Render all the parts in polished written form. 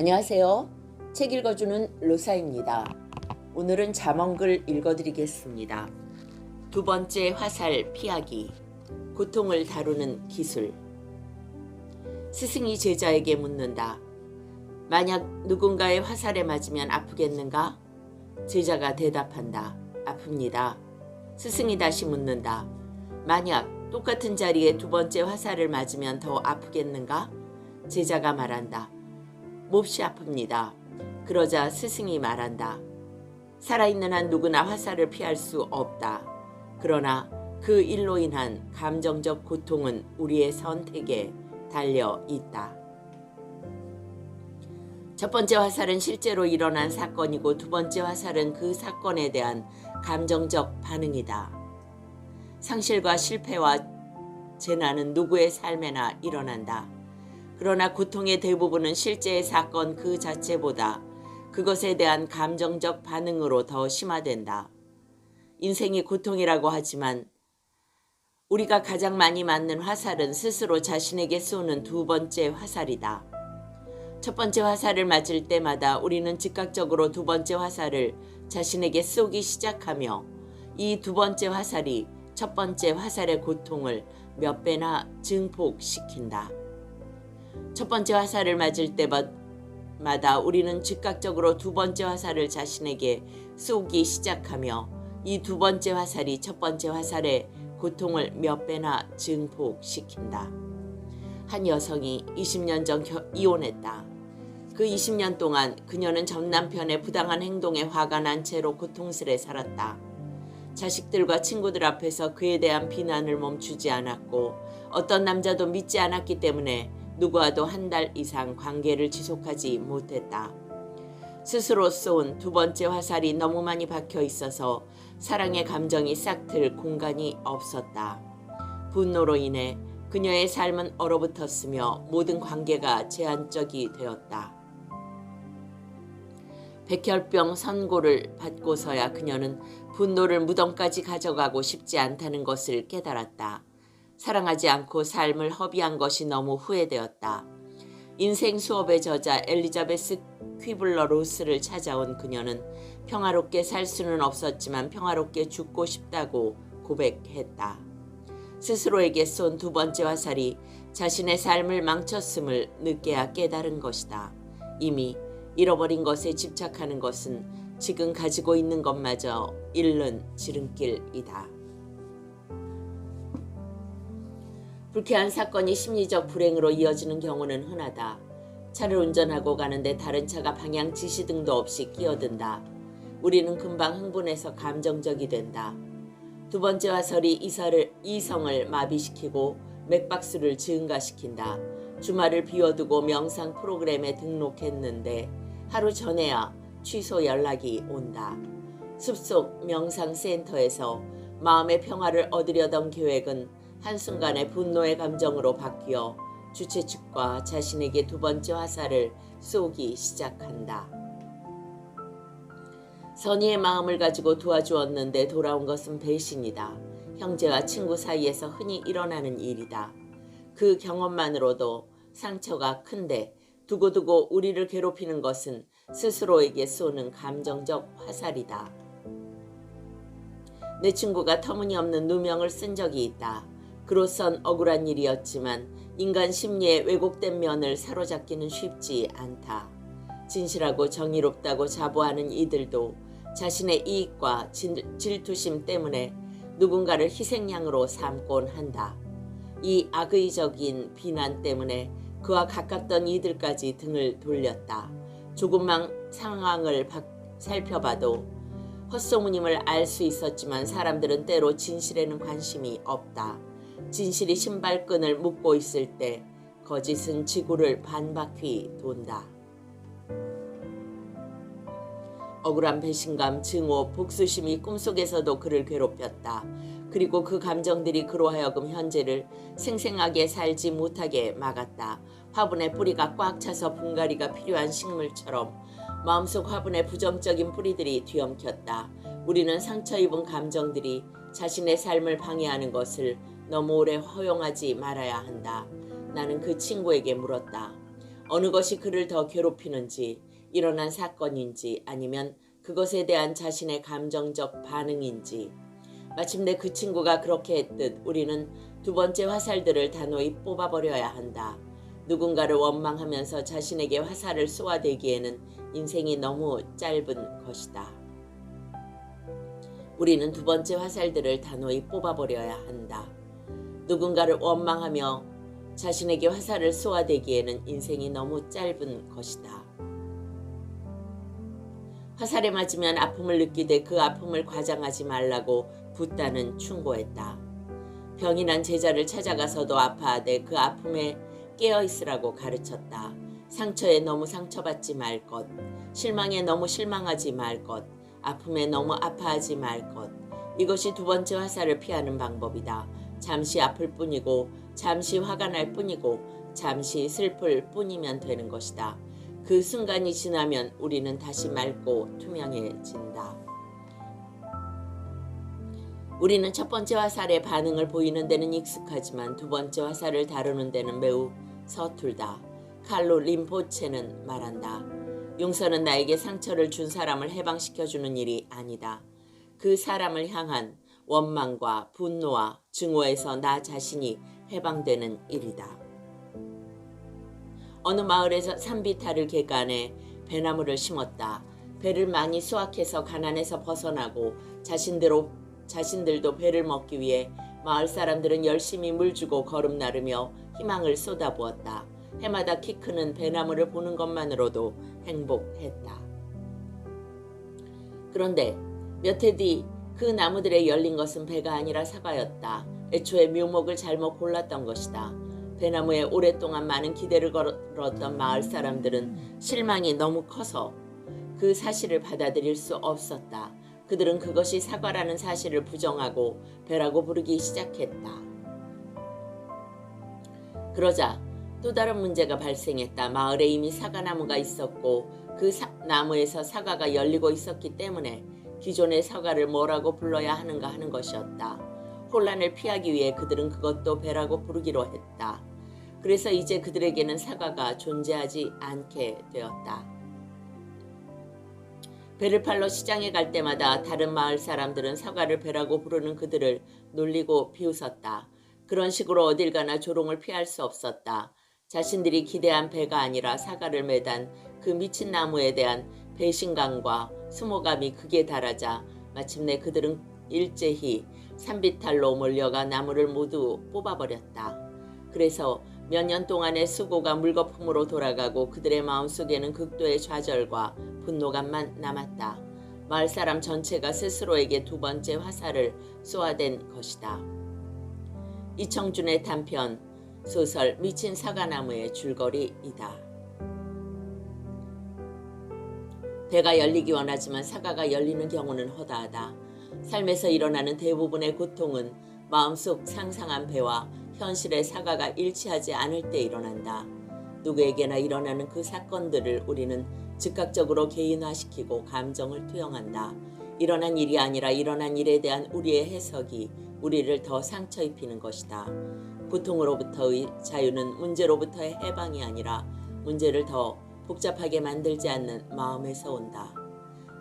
안녕하세요. 책 읽어주는 로사입니다. 오늘은 잠언글 읽어드리겠습니다. 두 번째 화살 피하기. 고통을 다루는 기술. 스승이 제자에게 묻는다. 만약 누군가의 화살에 맞으면 아프겠는가? 제자가 대답한다. 아픕니다. 스승이 다시 묻는다. 만약 똑같은 자리에 두 번째 화살을 맞으면 더 아프겠는가? 제자가 말한다. 몹시 아픕니다. 그러자 스승이 말한다. 살아있는 한 누구나 화살을 피할 수 없다. 그러나 그 일로 인한 감정적 고통은 우리의 선택에 달려 있다. 첫 번째 화살은 실제로 일어난 사건이고 두 번째 화살은 그 사건에 대한 감정적 반응이다. 상실과 실패와 재난은 누구의 삶에나 일어난다. 그러나 고통의 대부분은 실제의 사건 그 자체보다 그것에 대한 감정적 반응으로 더 심화된다. 인생이 고통이라고 하지만 우리가 가장 많이 맞는 화살은 스스로 자신에게 쏘는 두 번째 화살이다. 첫 번째 화살을 맞을 때마다 우리는 즉각적으로 두 번째 화살을 자신에게 쏘기 시작하며 이 두 번째 화살이 첫 번째 화살의 고통을 몇 배나 증폭시킨다. 첫 번째 화살을 맞을 때마다 우리는 즉각적으로 두 번째 화살을 자신에게 쏘기 시작하며 이 두 번째 화살이 첫 번째 화살의 고통을 몇 배나 증폭시킨다. 한 여성이 20년 전 이혼했다. 그 20년 동안 그녀는 전 남편의 부당한 행동에 화가 난 채로 고통스레 살았다. 자식들과 친구들 앞에서 그에 대한 비난을 멈추지 않았고 어떤 남자도 믿지 않았기 때문에 누구와도 한 달 이상 관계를 지속하지 못했다. 스스로 쏜 두 번째 화살이 너무 많이 박혀 있어서 사랑의 감정이 싹 틀 공간이 없었다. 분노로 인해 그녀의 삶은 얼어붙었으며 모든 관계가 제한적이 되었다. 백혈병 선고를 받고서야 그녀는 분노를 무덤까지 가져가고 싶지 않다는 것을 깨달았다. 사랑하지 않고 삶을 허비한 것이 너무 후회되었다. 인생 수업의 저자 엘리자베스 퀴블러 로스를 찾아온 그녀는 평화롭게 살 수는 없었지만 평화롭게 죽고 싶다고 고백했다. 스스로에게 쏜 두 번째 화살이 자신의 삶을 망쳤음을 늦게야 깨달은 것이다. 이미 잃어버린 것에 집착하는 것은 지금 가지고 있는 것마저 잃는 지름길이다. 불쾌한 사건이 심리적 불행으로 이어지는 경우는 흔하다. 차를 운전하고 가는데 다른 차가 방향 지시등도 없이 끼어든다. 우리는 금방 흥분해서 감정적이 된다. 두 번째 화살이 이성을 마비시키고 맥박수를 증가시킨다. 주말을 비워두고 명상 프로그램에 등록했는데 하루 전에야 취소 연락이 온다. 숲속 명상센터에서 마음의 평화를 얻으려던 계획은 한순간에 분노의 감정으로 바뀌어 주최 측과 자신에게 두 번째 화살을 쏘기 시작한다. 선의의 마음을 가지고 도와주었는데 돌아온 것은 배신이다. 형제와 친구 사이에서 흔히 일어나는 일이다. 그 경험만으로도 상처가 큰데 두고두고 우리를 괴롭히는 것은 스스로에게 쏘는 감정적 화살이다. 내 친구가 터무니없는 누명을 쓴 적이 있다. 그로선 억울한 일이었지만 인간 심리의 왜곡된 면을 사로잡기는 쉽지 않다. 진실하고 정의롭다고 자부하는 이들도 자신의 이익과 질투심 때문에 누군가를 희생양으로 삼곤 한다. 이 악의적인 비난 때문에 그와 가깝던 이들까지 등을 돌렸다. 조금만 상황을 살펴봐도 헛소문임을 알 수 있었지만 사람들은 때로 진실에는 관심이 없다. 진실이 신발끈을 묶고 있을 때 거짓은 지구를 반바퀴 돈다. 억울한 배신감, 증오, 복수심이 꿈속에서도 그를 괴롭혔다. 그리고 그 감정들이 그로 하여금 현재를 생생하게 살지 못하게 막았다. 화분의 뿌리가 꽉 차서 분갈이가 필요한 식물처럼 마음속 화분에 부정적인 뿌리들이 뒤엄켰다. 우리는 상처 입은 감정들이 자신의 삶을 방해하는 것을 너무 오래 허용하지 말아야 한다. 나는 그 친구에게 물었다. 어느 것이 그를 더 괴롭히는지, 일어난 사건인지 아니면 그것에 대한 자신의 감정적 반응인지. 마침내 그 친구가 그렇게 했듯 우리는 두 번째 화살들을 단호히 뽑아버려야 한다. 누군가를 원망하면서 자신에게 화살을 쏘아대기에는 인생이 너무 짧은 것이다. 우리는 두 번째 화살들을 단호히 뽑아버려야 한다. 누군가를 원망하며 자신에게 화살을 쏘아대기에는 인생이 너무 짧은 것이다. 화살에 맞으면 아픔을 느끼되 그 아픔을 과장하지 말라고 붓다는 충고했다. 병이 난 제자를 찾아가서도 아파하되 그 아픔에 깨어있으라고 가르쳤다. 상처에 너무 상처받지 말 것, 실망에 너무 실망하지 말 것, 아픔에 너무 아파하지 말 것. 이것이 두 번째 화살을 피하는 방법이다. 잠시 아플 뿐이고 잠시 화가 날 뿐이고 잠시 슬플 뿐이면 되는 것이다. 그 순간이 지나면 우리는 다시 맑고 투명해진다. 우리는 첫 번째 화살의 반응을 보이는 데는 익숙하지만 두 번째 화살을 다루는 데는 매우 서툴다. 칼로 림포체는 말한다. 용서는 나에게 상처를 준 사람을 해방시켜주는 일이 아니다. 그 사람을 향한 원망과 분노와 증오에서 나 자신이 해방되는 일이다. 어느 마을에서 산비탈을 개간해 배나무를 심었다. 배를 많이 수확해서 가난에서 벗어나고 자신들도 배를 먹기 위해 마을 사람들은 열심히 물 주고 거름 나르며 희망을 쏟아부었다. 해마다 키 크는 배나무를 보는 것만으로도 행복했다. 그런데 몇 해 뒤 그 나무들에 열린 것은 배가 아니라 사과였다. 애초에 묘목을 잘못 골랐던 것이다. 배나무에 오랫동안 많은 기대를 걸었던 마을 사람들은 실망이 너무 커서 그 사실을 받아들일 수 없었다. 그들은 그것이 사과라는 사실을 부정하고 배라고 부르기 시작했다. 그러자 또 다른 문제가 발생했다. 마을에 이미 사과나무가 있었고 그 나무에서 사과가 열리고 있었기 때문에 기존의 사과를 뭐라고 불러야 하는가 하는 것이었다. 혼란을 피하기 위해 그들은 그것도 배라고 부르기로 했다. 그래서 이제 그들에게는 사과가 존재하지 않게 되었다. 배를 팔러 시장에 갈 때마다 다른 마을 사람들은 사과를 배라고 부르는 그들을 놀리고 비웃었다. 그런 식으로 어딜 가나 조롱을 피할 수 없었다. 자신들이 기대한 배가 아니라 사과를 매단 그 미친 나무에 대한 배신감과 수모감이 극에 달하자 마침내 그들은 일제히 산비탈로 몰려가 나무를 모두 뽑아버렸다. 그래서 몇 년 동안의 수고가 물거품으로 돌아가고 그들의 마음속에는 극도의 좌절과 분노감만 남았다. 마을 사람 전체가 스스로에게 두 번째 화살을 쏘아댄 것이다. 이청준의 단편 소설 미친 사과나무의 줄거리이다. 배가 열리기 원하지만 사과가 열리는 경우는 허다하다. 삶에서 일어나는 대부분의 고통은 마음속 상상한 배와 현실의 사과가 일치하지 않을 때 일어난다. 누구에게나 일어나는 그 사건들을 우리는 즉각적으로 개인화시키고 감정을 투영한다. 일어난 일이 아니라 일어난 일에 대한 우리의 해석이 우리를 더 상처 입히는 것이다. 고통으로부터의 자유는 문제로부터의 해방이 아니라 문제를 더 복잡하게 만들지 않는 마음에서 온다.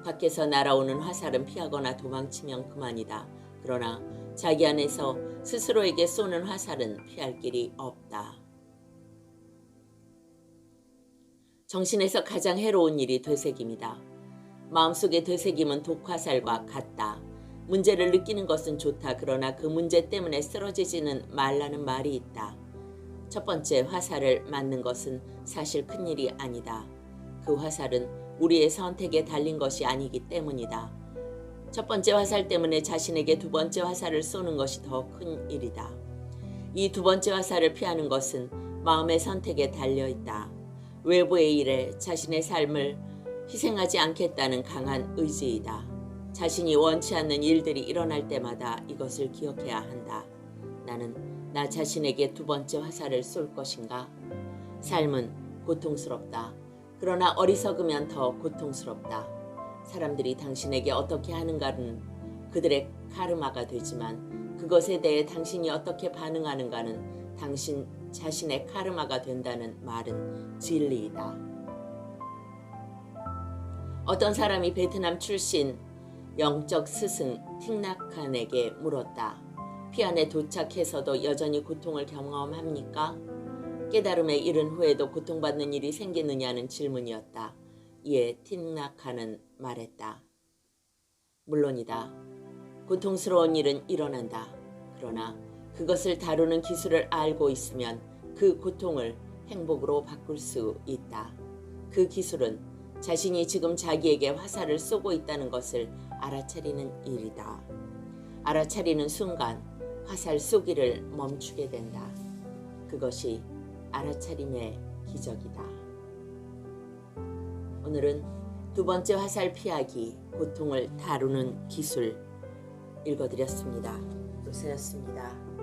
밖에서 날아오는 화살은 피하거나 도망치면 그만이다. 그러나 자기 안에서 스스로에게 쏘는 화살은 피할 길이 없다. 정신에서 가장 해로운 일이 되새김이다. 마음속의 되새김은 독화살과 같다. 문제를 느끼는 것은 좋다. 그러나 그 문제 때문에 쓰러지지는 말라는 말이 있다. 첫 번째 화살을 맞는 것은 사실 큰일이 아니다. 그 화살은 우리의 선택에 달린 것이 아니기 때문이다. 첫 번째 화살 때문에 자신에게 두 번째 화살을 쏘는 것이 더 큰 일이다. 이 두 번째 화살을 피하는 것은 마음의 선택에 달려있다. 외부의 일에 자신의 삶을 희생하지 않겠다는 강한 의지이다. 자신이 원치 않는 일들이 일어날 때마다 이것을 기억해야 한다. 나는 나 자신에게 두 번째 화살을 쏠 것인가? 삶은 고통스럽다. 그러나 어리석으면 더 고통스럽다. 사람들이 당신에게 어떻게 하는가는 그들의 카르마가 되지만 그것에 대해 당신이 어떻게 반응하는가는 당신 자신의 카르마가 된다는 말은 진리이다. 어떤 사람이 베트남 출신 영적 스승 틱낙한에게 물었다. 피안에 도착해서도 여전히 고통을 경험합니까? 깨달음에 이른 후에도 고통받는 일이 생기느냐는 질문이었다. 이에 틱낙한은 말했다. 물론이다. 고통스러운 일은 일어난다. 그러나 그것을 다루는 기술을 알고 있으면 그 고통을 행복으로 바꿀 수 있다. 그 기술은 자신이 지금 자기에게 화살을 쏘고 있다는 것을 알아차리는 일이다. 알아차리는 순간 화살 쏘기를 멈추게 된다. 그것이 알아차림의 기적이다. 오늘은 두 번째 화살 피하기, 고통을 다루는 기술 읽어드렸습니다. 로세였습니다.